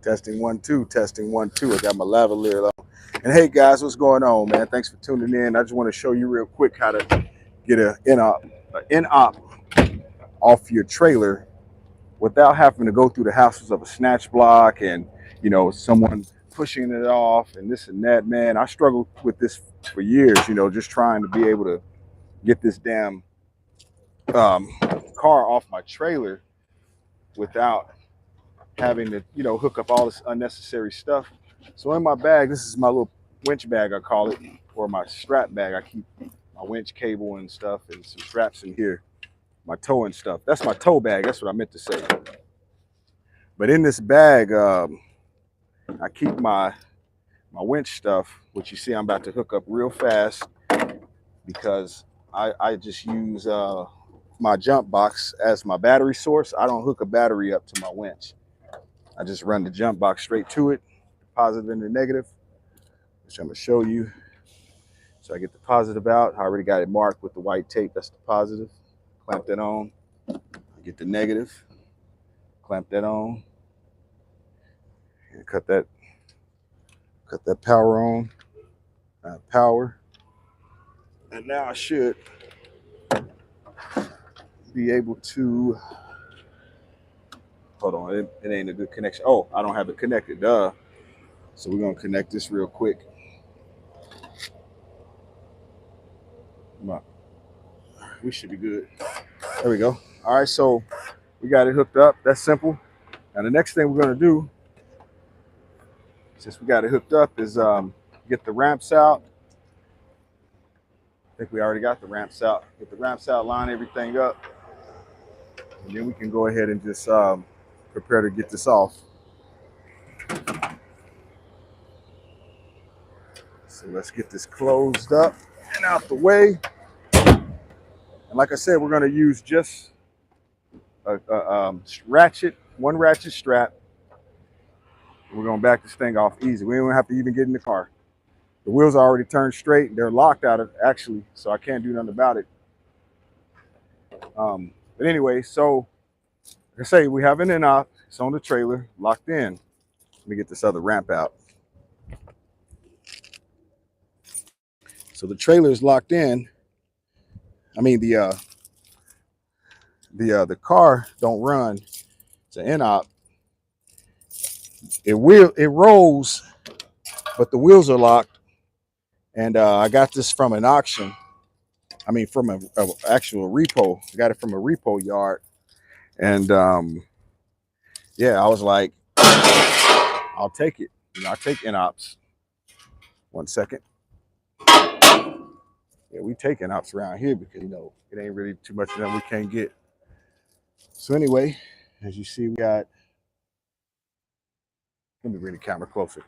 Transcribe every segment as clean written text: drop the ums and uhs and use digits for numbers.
Testing 1 2, testing 1 2. I got my lavalier on. And hey guys, what's going on, man? Thanks for tuning in. I just want to show you real quick how to get an Inop off your trailer without having to go through the hassles of a snatch block and someone pushing it off and this and that. Man, I struggled with this for years, just trying to be able to get this damn car off my trailer without having to hook up all this unnecessary stuff. So in my bag, this is my little winch bag, I call it, or my strap bag. I keep my winch cable and stuff and some straps in here, my towing stuff. That's my tow bag. That's what I meant to say. But in this bag, I keep my winch stuff, which you see I'm about to hook up real fast because I just use my jump box as my battery source. I don't hook a battery up to my winch. I just run the jump box straight to it, positive and the negative, which I'm gonna show you. So I get the positive out. I already got it marked with the white tape. That's the positive. Clamp that on. I get the negative. Clamp that on. And cut that power on. Power. And now I should be able to. Hold on, it ain't a good connection. Oh, I don't have it connected, duh. So we're gonna connect this real quick. We should be good. There we go. All right, so we got it hooked up. That's simple. Now the next thing we're gonna do, since we got it hooked up, is get the ramps out. I think we already got the ramps out. Get the ramps out, line everything up, and then we can go ahead and just prepare to get this off. So let's get this closed up and out the way. And like I said, we're going to use just a ratchet, one ratchet strap. We're going to back this thing off easy. We don't have to even get in the car. The wheels are already turned straight. They're locked out of actually, so I can't do nothing about it. But anyway, so like I say, we have an Inop. It's on the trailer, locked in. Let me get this other ramp out. So the trailer is locked in. I mean the car don't run. It's an Inop. It rolls, but the wheels are locked. And I got this from an auction. I mean, from a actual repo. I got it from a repo yard. And yeah, I was like, I'll take it. I take Inops. 1 second. Yeah, we take Inops around here because it ain't really too much of them we can't get. So anyway, as you see, we got. Let me bring the camera closer.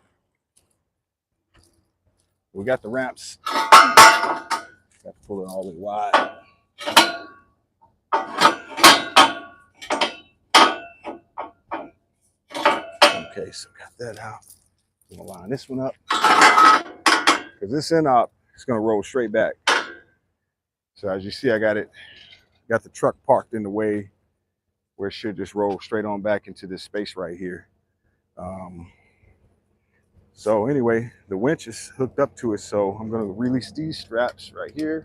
We got the ramps. Got to pull it all the way wide. Okay, so got that out. I'm gonna line this one up because this Inop is gonna roll straight back. So as you see, I got the truck parked in the way where it should just roll straight on back into this space right here. So anyway, the winch is hooked up to it, so I'm gonna release these straps right here.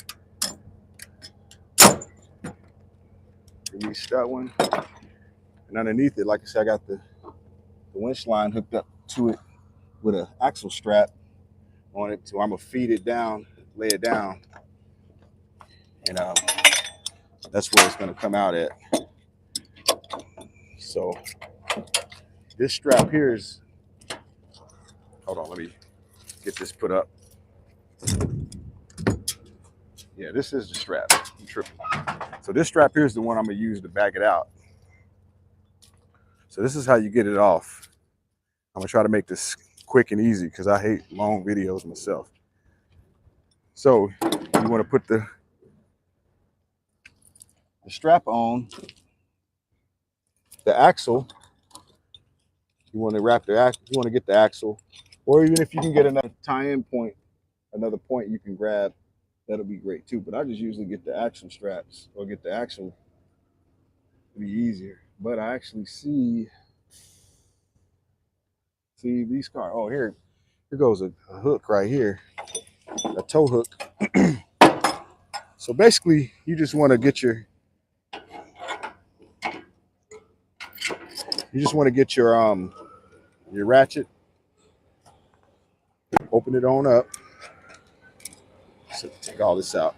Release that one, and underneath it, like I said, I got the winch line hooked up to it with an axle strap on it. So I'm gonna feed it down, lay it down, and that's where it's gonna come out at. So this strap here is, hold on, let me get this put up. Yeah, this is the strap. I'm tripping. So this strap here is the one I'm gonna use to back it out. So this is how you get it off. I'm gonna try to make this quick and easy because I hate long videos myself. So you want to put the strap on the axle. You want to wrap the axle. You want to get the axle, or even if you can get another tie-in point, another point you can grab, that'll be great too. But I just usually get the axle straps or get the axle. It'll be easier. But I actually see See these cars. Oh, here goes a hook right here, a tow hook. So basically, you just want to get your your ratchet, open it on up. So take all this out,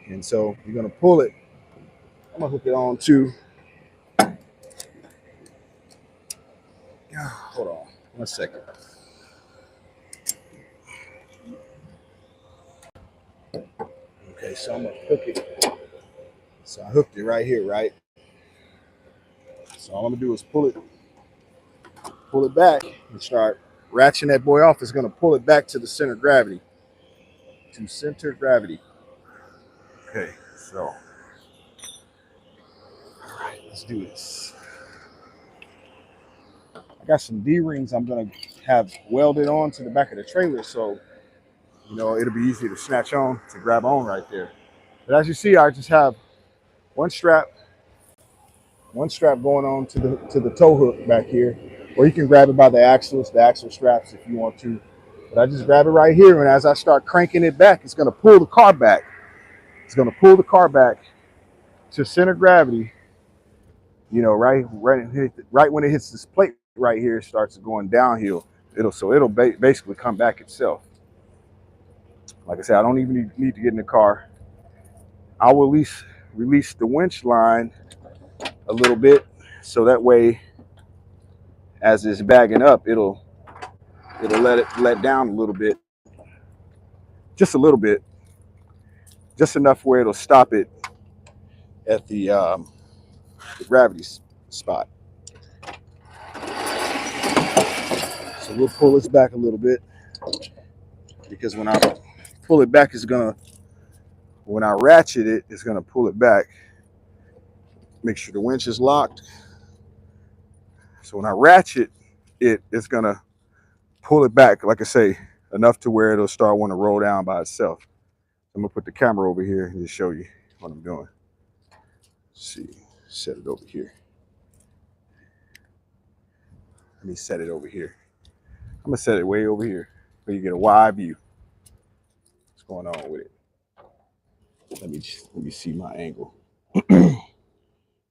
and so you're gonna pull it. I'm gonna hook it on to. Hold on, 1 second. Okay, so I'm gonna hook it. So I hooked it right here, right? So all I'm gonna do is pull it back, and start ratcheting that boy off. It's gonna pull it back to the center of gravity. To center gravity. Okay, so all right, let's do this. I got some D-rings I'm gonna have welded on to the back of the trailer, so it'll be easy to snatch on, to grab on right there. But as you see, I just have one strap going on to the tow hook back here, or you can grab it by the axle straps if you want to. But I just grab it right here, and as I start cranking it back, it's gonna pull the car back. It's gonna pull the car back to center gravity. Right when it hits this plate right here, it starts going downhill. It'll basically come back itself. Like I said, I don't even need to get in the car. I will at least release the winch line a little bit, so that way, as it's bagging up, it'll let down a little bit, just a little bit, just enough where it'll stop it at the gravity spot. So we'll pull this back a little bit, because when I pull it back, when I ratchet it, it's gonna pull it back. Make sure the winch is locked. So when I ratchet it, it's gonna pull it back, like I say, enough to where it'll start wanting to roll down by itself. I'm gonna put the camera over here and just show you what I'm doing. Let's see, set it over here. Let me set it over here. I'm gonna set it way over here so you get a wide view. What's going on with it? Let me see my angle.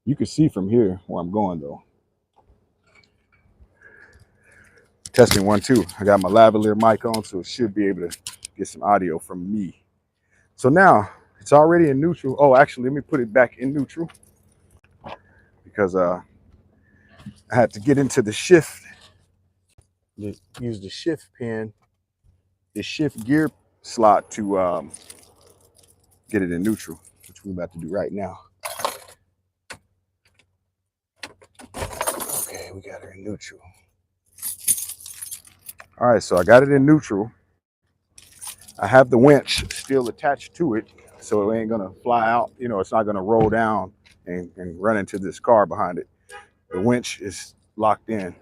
You can see from here where I'm going though. Testing 1, 2. I got my lavalier mic on, so it should be able to get some audio from me. So now it's already in neutral. Oh, actually, let me put it back in neutral, because I had to get into the shift. Use the shift pin, the shift gear slot to get it in neutral, which we're about to do right now. Okay, we got it in neutral. All right, so I got it in neutral. I have the winch still attached to it, so it ain't gonna fly out. It's not gonna roll down and run into this car behind it. The winch is locked in.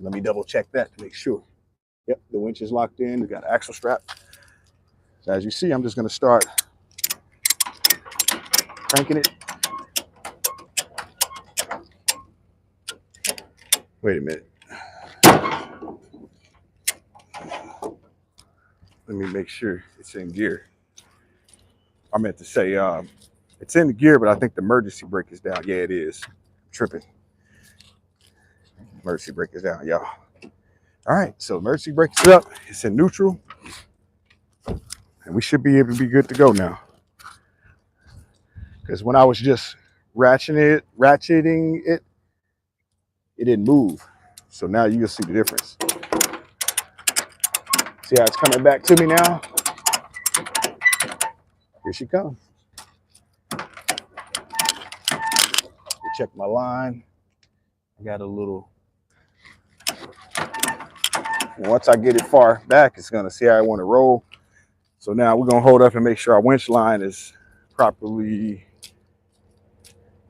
Let me double check that to make sure. Yep, the winch is locked in. We got an axle strap. So as you see, I'm just gonna start cranking it. Wait a minute. Let me make sure it's in gear. I meant to say it's in the gear, but I think the emergency brake is down. Yeah, it is. I'm tripping. Emergency brake is down, y'all. All right, so emergency brake is up. It's in neutral, and we should be able to be good to go now. Because when I was just ratcheting it, it didn't move. So now you can see the difference. See how it's coming back to me now? Here she comes. Check my line. I got a little. Once I get it far back, it's gonna see how I want to roll. So now we're gonna hold up and make sure our winch line is properly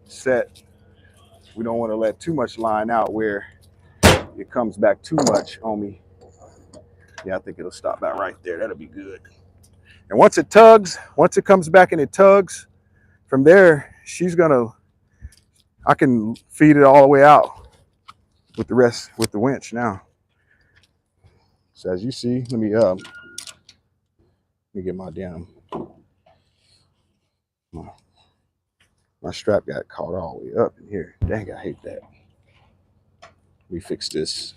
set. We don't want to let too much line out where it comes back too much on me. Yeah, I think it'll stop about right there. That'll be good. And once it comes back and it tugs, from there, I can feed it all the way out. with the winch now. So as you see, let me get my my strap got caught all the way up in here. Dang, I hate that. We fix this.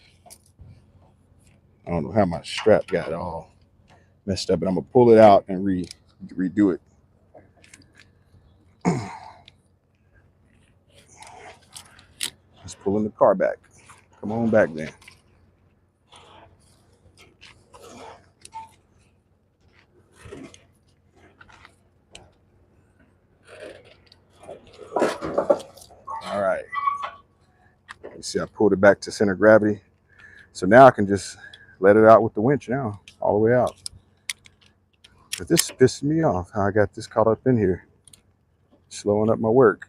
I don't know how my strap got all messed up, but I'm gonna pull it out and redo it. Just pulling the car back. Come on back then. All right. You see, I pulled it back to center of gravity. So now I can just let it out with the winch now, all the way out. But this pissed me off, how I got this caught up in here, slowing up my work.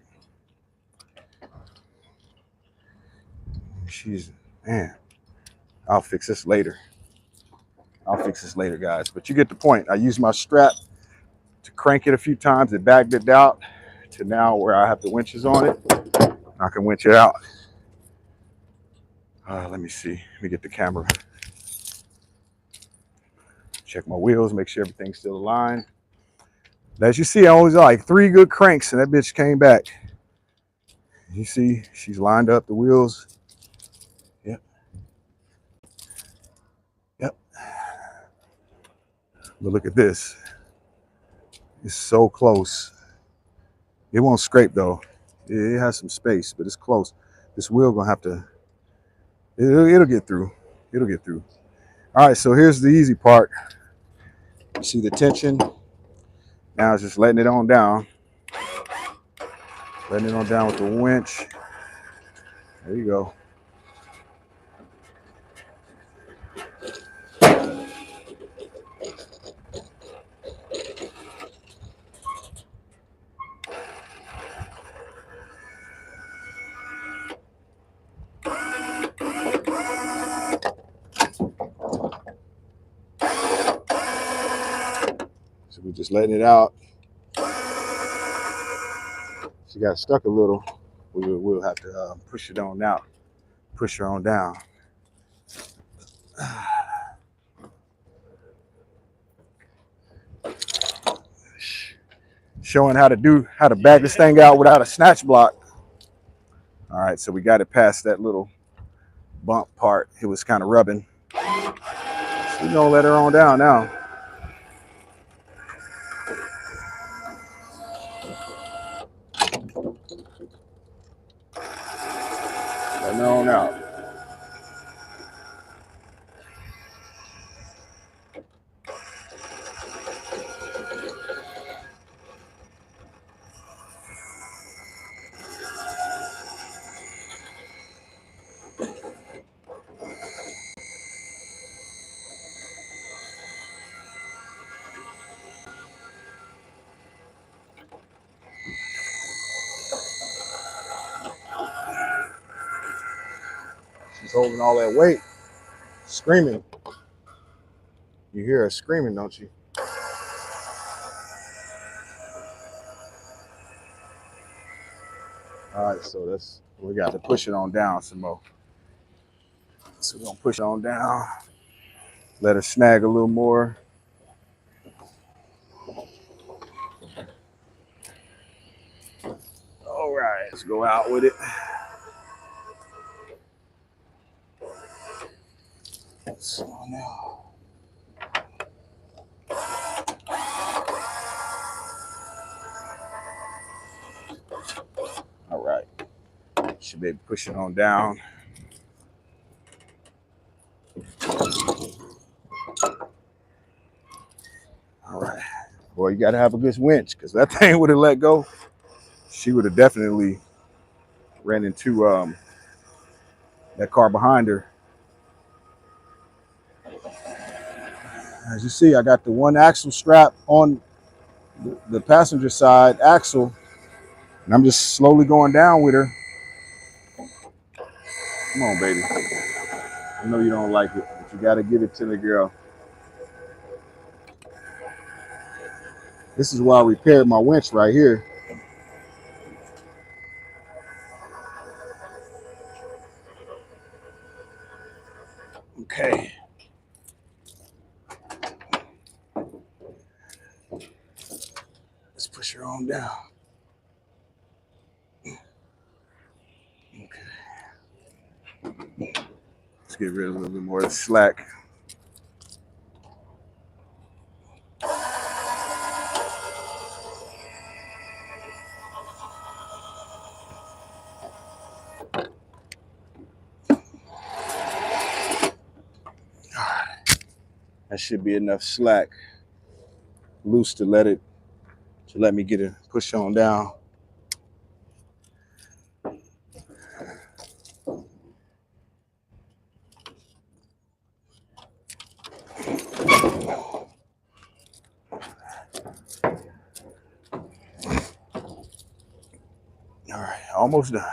Man, I'll fix this later. Guys. But you get the point. I used my strap to crank it a few times. It bagged it out to now where I have the winches on it. I can winch it out. Let me see. Let me get the camera. Check my wheels, make sure everything's still aligned. As you see, I always like 3 good cranks and that bitch came back. You see, she's lined up the wheels. Yep. Yep. But look at this. It's so close. It won't scrape though. It has some space, but it's close. This wheel gonna have to, it'll get through. It'll get through. All right, so here's the easy part. You see the tension? Now it's just letting it on down. Letting it on down with the winch. There you go. So we're just letting it out. She got stuck a little. We'll have to push it on out. Push her on down. Showing how to bag this thing out without a snatch block. All right, so we got it past that little bump part. It was kind of rubbing. So we're gonna let her on down now. Letting her on out. She's holding all that weight, screaming. You hear her screaming, don't you? All right, so we got to push it on down some more. So we're gonna push it on down. Let her snag a little more. All right, let's go out with it. So now. All right, should be able to push it on down. All right, boy, you gotta have a good winch because that thing would have let go. She would have definitely ran into that car behind her. As you see, I got the one axle strap on the passenger side axle, and I'm just slowly going down with her. Come on, baby. I know you don't like it, but you gotta give it to the girl. This is why I repaired my winch right here. Okay. Let's push her on down. Okay. Let's get rid of a little bit more of the slack. That should be enough slack loose to let me get it push on down. All right, almost done.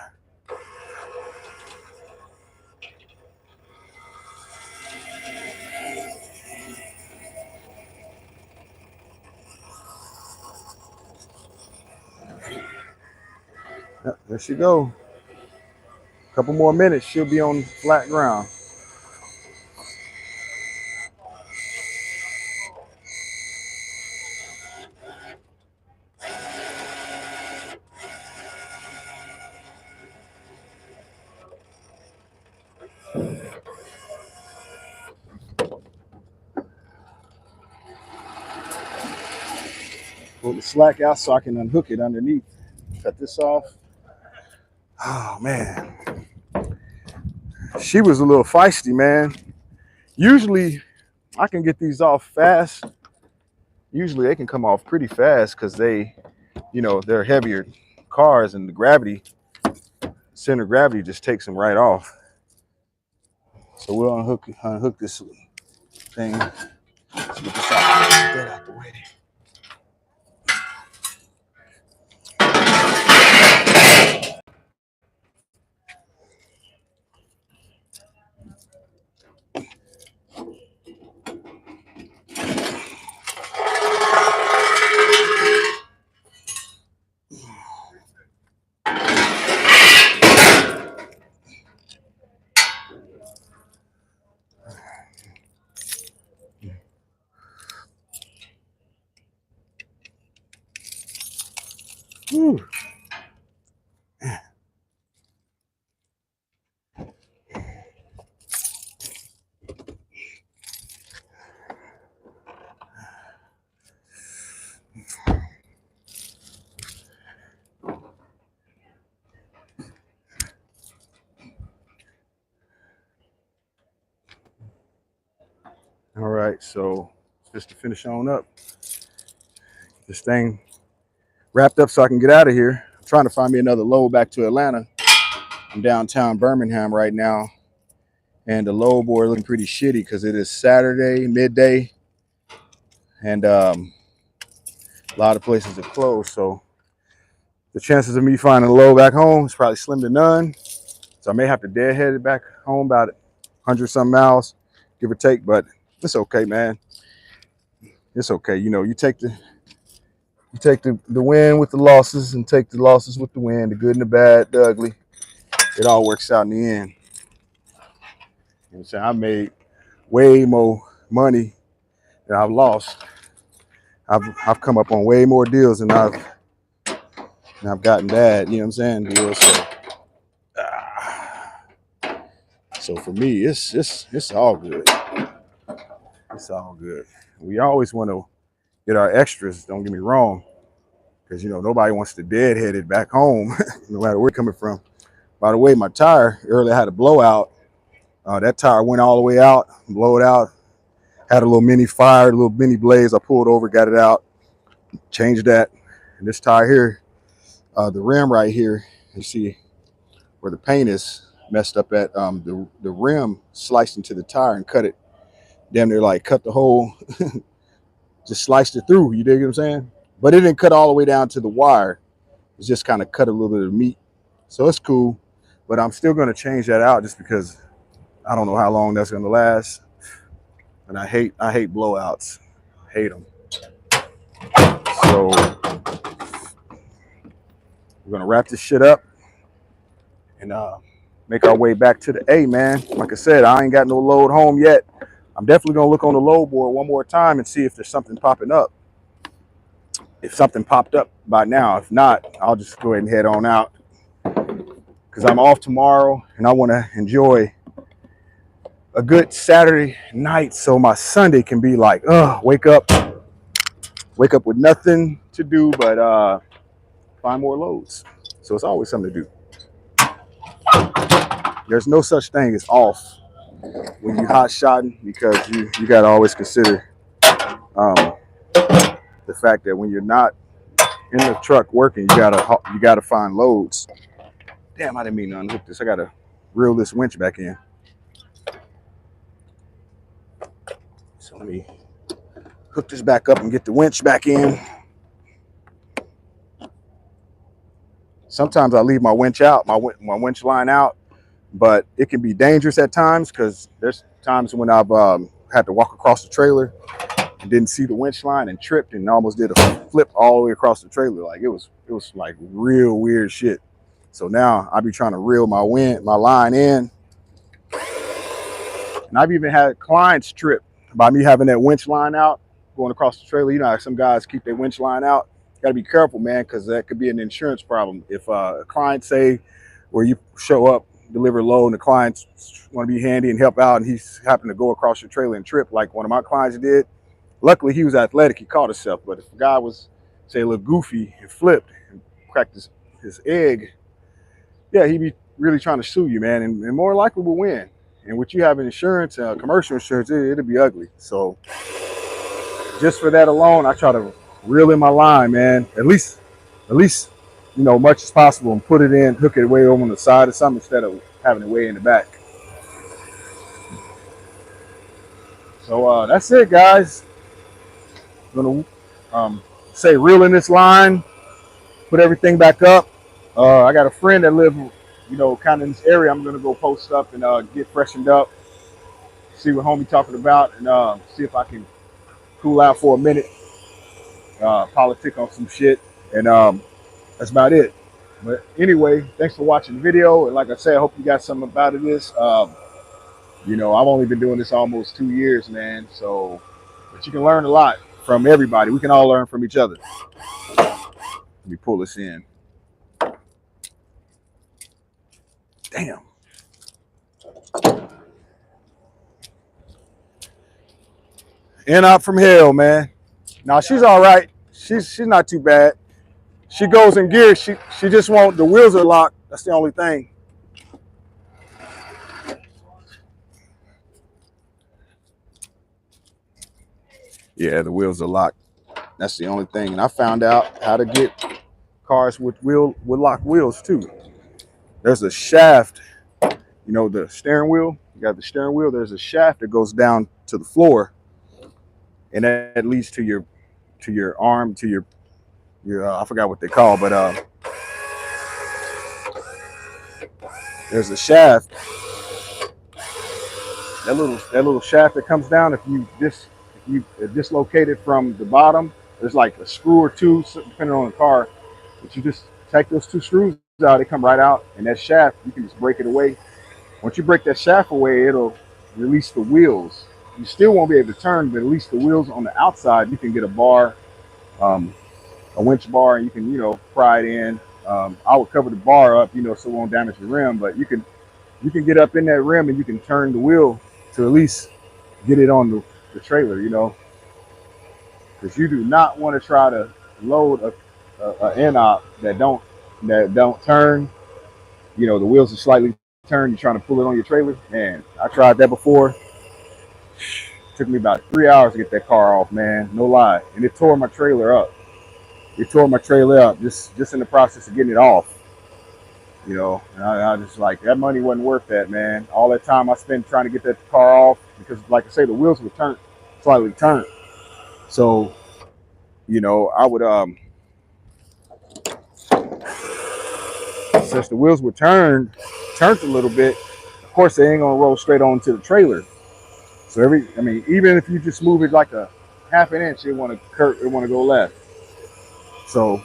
Yep, there she go. A couple more minutes, she'll be on flat ground. Pull the slack out so I can unhook it underneath. Cut this off. Oh man, she was a little feisty, man. Usually I can get these off fast. Usually they can come off pretty fast because they're heavier cars and the center of gravity just takes them right off. So we'll unhook this thing. Let's get this out, get that out the way. Whew. All right, so just to finish on up, this thing wrapped up so I can get out of here. I'm trying to find me another load back to Atlanta. I'm downtown Birmingham right now, and the load board looking pretty shitty because it is Saturday midday, and a lot of places are closed. So the chances of me finding a load back home is probably slim to none. So I may have to deadhead it back home about 100-some miles, give or take, but it's okay, man. It's okay. You take the win with the losses and take the losses with the win, the good and the bad, the ugly. It all works out in the end. You know what I'm saying? I made way more money than I've lost. I've come up on way more deals than I've gotten bad. You know what I'm saying? Deals. So for me, it's all good. It's all good. We always want to get our extras. Don't get me wrong, because nobody wants to deadhead it back home, no matter where you're coming from. By the way, my tire earlier had a blowout. That tire went all the way out, blew it out. Had a little mini fire, a little mini blaze. I pulled over, got it out, changed that. And this tire here, the rim right here, you see where the paint is messed up at. The rim sliced into the tire and cut it. Damn near like cut the hole, just sliced it through. You dig what I'm saying? But it didn't cut all the way down to the wire. It's just kind of cut a little bit of meat. So it's cool. But I'm still going to change that out just because I don't know how long that's going to last. And I hate blowouts. I hate them. So we're going to wrap this shit up and make our way back to the A, man. Like I said, I ain't got no load home yet. I'm definitely gonna look on the load board one more time and see if there's something popping up. If something popped up by now, if not, I'll just go ahead and head on out because I'm off tomorrow and I want to enjoy a good Saturday night so my Sunday can be like, wake up with nothing to do but find more loads. So it's always something to do. There's no such thing as off when you hot shotting because you got to always consider the fact that when you're not in the truck working, you gotta find loads. Damn, I didn't mean to unhook this. I gotta reel this winch back in. So let me hook this back up and get the winch back in. Sometimes I leave my winch out, my winch line out, but it can be dangerous at times because there's times when I've had to walk across the trailer and didn't see the winch line and tripped and almost did a flip all the way across the trailer. Like it was like real weird shit. So now I be trying to reel my line in. And I've even had clients trip by me having that winch line out, going across the trailer. You know how some guys keep their winch line out. You gotta be careful, man, because that could be an insurance problem. If a client say where you show up, deliver a load, and the clients want to be handy and help out, and he's happened to go across your trailer and trip, like one of my clients did. Luckily, he was athletic. He caught himself. But if a guy was, say, a little goofy and flipped and cracked his egg, yeah, he'd be really trying to sue you, man, and more likely will win. And with you having insurance, commercial insurance, it'll be ugly. So just for that alone, I try to reel in my line, man, at least, you know, much as possible and put it in, hook it way over on the side or something instead of having it way in the back. So that's it, guys. I'm gonna say reel in this line, put everything back up. I got a friend that lives, you know, kind of in this area. I'm gonna go post up and get freshened up, see what homie talking about, and see if I can cool out for a minute, politic on some shit, and that's about it. But anyway, thanks for watching the video, and like I said, I hope you got something about this. You know, I've only been doing this almost 2 years, man. So, but you can learn a lot from everybody. We can all learn from each other. Let me pull this in. Damn. Inop from hell, man. Now she's all right. She's not too bad. She goes in gear. She just won't. The wheels are locked. That's the only thing. Yeah, the wheels are locked. That's the only thing. And I found out how to get cars with locked wheels too. There's a shaft. You know, the steering wheel. You got the steering wheel. There's a shaft that goes down to the floor, and that leads to your arm, to your I forgot what they call, but there's a shaft. That little shaft that comes down. If you dislocate it from the bottom, there's like a screw or two, depending on the car. But you just take those two screws out, they come right out, and that shaft, you can just break it away. Once you break that shaft away, it'll release the wheels. You still won't be able to turn, but at least the wheels on the outside, you can get a bar, a winch bar, and you can, you know, pry it in. I would cover the bar up, you know, so it won't damage the rim, but you can get up in that rim and you can turn the wheel to at least get it on the trailer, you know, because you do not want to try to load a Inop that don't turn. You know, the wheels are slightly turned. You're trying to pull it on your trailer. Man, I tried that before. It took me about 3 hours to get that car off, man. No lie, and it tore my trailer up. Just in the process of getting it off. You know, and I just like, that money wasn't worth that, man. All that time I spent trying to get that car off, because like I say, the wheels were slightly turned. So, you know, I would since the wheels were turned a little bit, of course they ain't gonna roll straight onto the trailer. So even if you just move it like a half an inch, it wanna go left. So,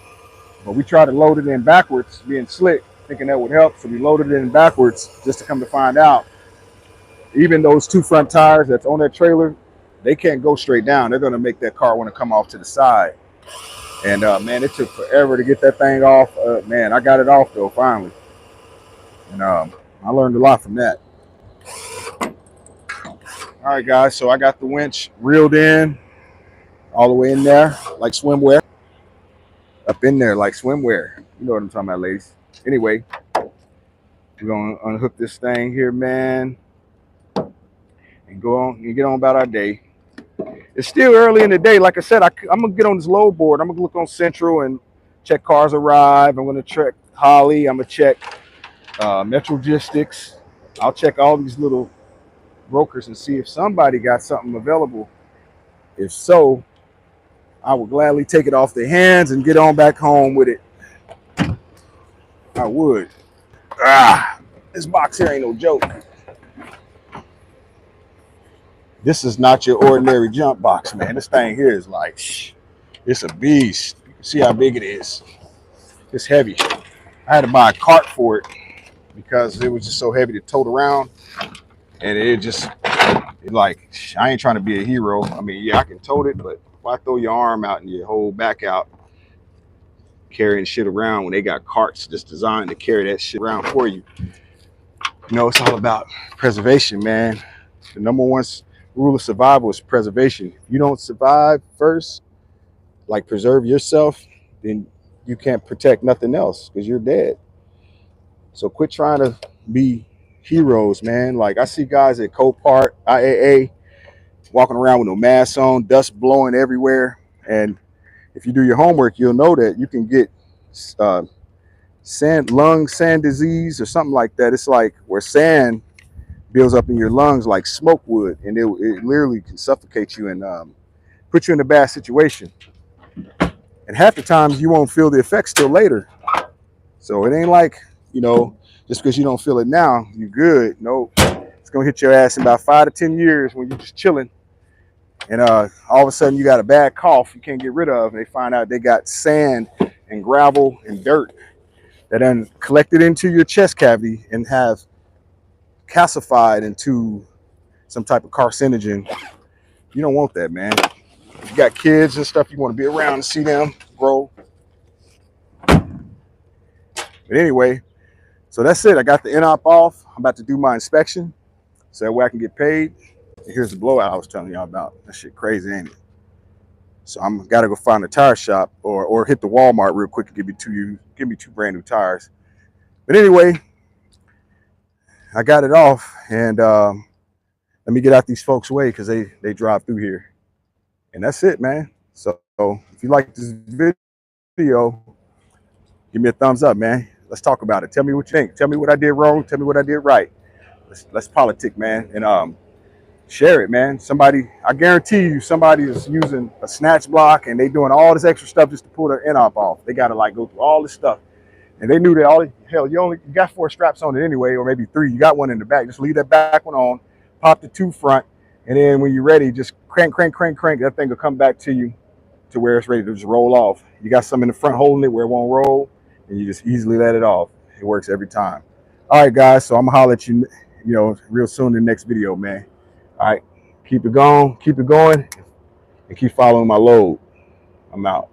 but we try to load it in backwards, being slick, thinking that would help. So we loaded it in backwards, just to come to find out, even those two front tires that's on that trailer, they can't go straight down. They're going to make that car want to come off to the side. And man, it took forever to get that thing off. Man, I got it off though finally, and I learned a lot from that. All right, guys. So I got the winch reeled in all the way in there, like swimwear. Up in there, like swimwear. You know what I'm talking about, ladies. Anyway, we're gonna unhook this thing here, man, and go on and get on about our day. It's still early in the day. Like I said, I'm gonna get on this load board. I'm gonna look on Central and check cars arrive. I'm gonna check Holly. I'm gonna check Metro Logistics. I'll check all these little brokers and see if somebody got something available. If so, I would gladly take it off their hands and get on back home with it. I would. This box here ain't no joke. This is not your ordinary jump box, man. This thing here is like, it's a beast. You can see how big it is. It's heavy. I had to buy a cart for it because it was just so heavy to tote around. And like, I ain't trying to be a hero. I mean, yeah, I can tote it, but why throw your arm out and your whole back out carrying shit around when they got carts just designed to carry that shit around for you? You know, it's all about preservation, man. The number one rule of survival is preservation. If you don't survive first, like preserve yourself, then you can't protect nothing else because you're dead. So quit trying to be heroes, man. Like I see guys at Copart, IAA, walking around with no masks on, dust blowing everywhere. And if you do your homework, you'll know that you can get sand disease or something like that. It's like where sand builds up in your lungs like smoke would, and it literally can suffocate you and put you in a bad situation. And half the times you won't feel the effects till later. So it ain't like, you know, just because you don't feel it now, you're good. No, it's gonna hit your ass in about 5 to 10 years when you're just chilling, and all of a sudden you got a bad cough you can't get rid of, and they find out they got sand and gravel and dirt that then collected into your chest cavity and have calcified into some type of carcinogen. You don't want that, man. You got kids and stuff, you want to be around and see them grow. But anyway, so that's it. I got the Inop off. I'm about to do my inspection so that way I can get paid. And here's the blowout I was telling y'all about. That shit crazy, ain't it? So I'm gotta go find a tire shop or hit the Walmart real quick and give me two brand new tires. But anyway, I got it off, and let me get out these folks' way because they drive through here. And that's it, man. So if you like this video, give me a thumbs up, man. Let's talk about it. Tell me what you think. Tell me what I did wrong. Tell me what I did right. Let's politic, man. And share it, man. I guarantee you somebody is using a snatch block and they doing all this extra stuff just to pull their Inop off. They got to like go through all this stuff. And they knew that you got 4 straps on it anyway, or maybe 3. You got one in the back. Just leave that back one on, pop the 2 front, and then when you're ready, just crank. That thing will come back to you to where it's ready to just roll off. You got some in the front holding it where it won't roll, and you just easily let it off. It works every time. All right, guys. So I'm gonna holler at you, real soon in the next video, man. All right, keep it going, and keep following my load. I'm out.